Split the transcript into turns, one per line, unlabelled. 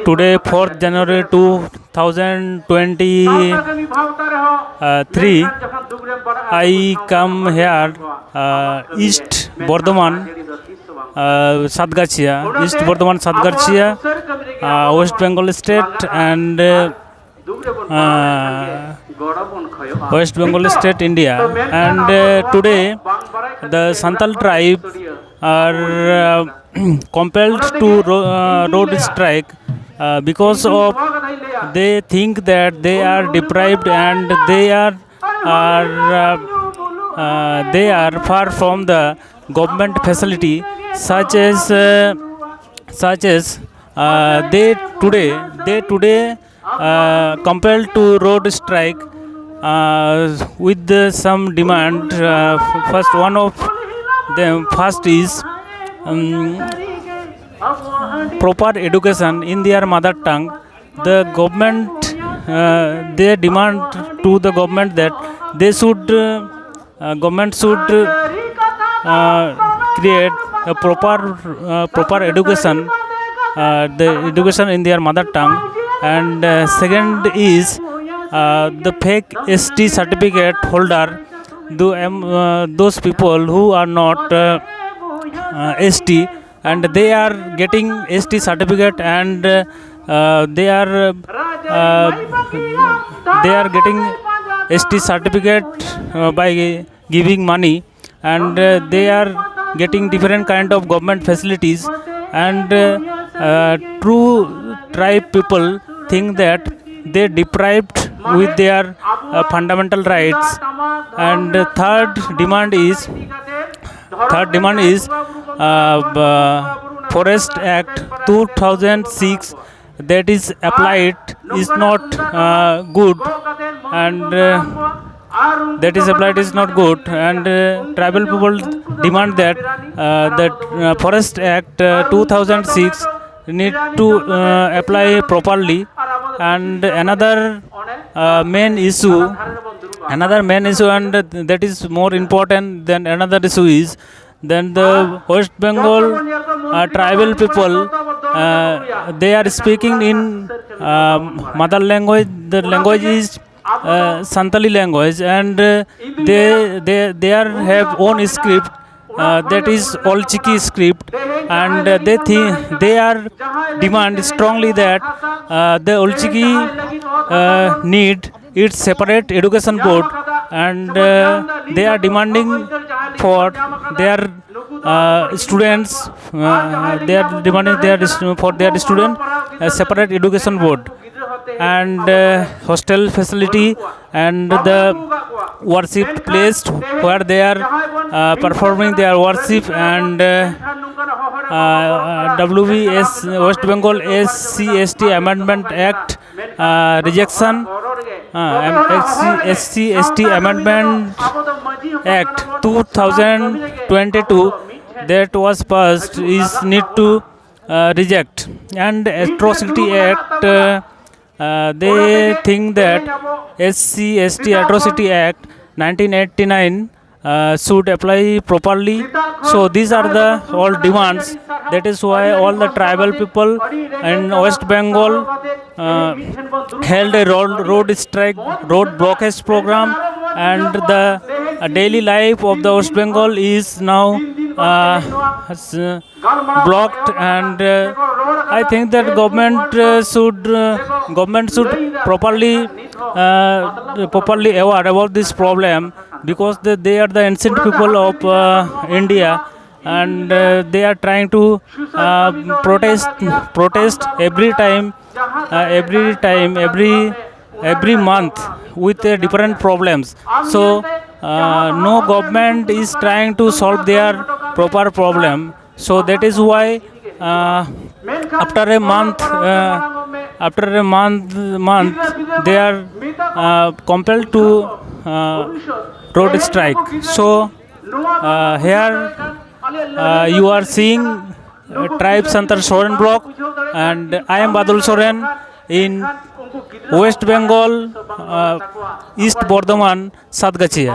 Today, 4th January 2023, I come here, East Bardhaman, Satgachia, East Bardhaman, Satgachia, West Bengal State, and West Bengal State, India. And today, the Santal tribe are compelled to road strike because of they think that they are deprived and they are far from the government facility, such as they today compelled to road strike with some demand. First, one of them first is proper education in their mother tongue. The government they demand to the government that they should government should create a proper education, the education in their mother tongue. And second is the fake ST certificate holder, those people who are not ST, and they are getting ST certificate, and they are getting ST certificate by giving money, and they are getting different kind of government facilities. And true tribe people think that they deprived with their fundamental rights. And third demand is Forest Act 2006 that is applied is not good, and that is applied is not good. And tribal people demand that Forest Act 2006 need to apply properly. And another main issue, and that is more important than another issue is then the West Bengal tribal people, they are speaking in mother language. The language is Santali language, and they have own script, that is all Chiki script. And they are demand strongly that the Old Chiki need its separate education board, and they are demanding for their students. They are demanding for their student a separate education board, and hostel facility, and the worship place where they are performing their worship. And WBS West Bengal SC/ST Amendment Act rejection, SC/ST Amendment Act 2022 that was passed is need to reject. And Atrocity Act, they think that SC/ST Atrocity Act 1989 should apply properly. So these are the all demands. That is why all the tribal people in West Bengal held a road strike, road blockage program, and the daily life of the West Bengal is now blocked. And I think that government should properly aware about this problem, because they are the ancient people of India, and they are trying to protest every month with different problems. So no government is trying to solve their proper problem. So that is why after a month they are compelled to road strike. So here you are seeing Tribe Santal Soren block, and I am Badul Soren in West Bengal, East Bardhaman, Satgachia.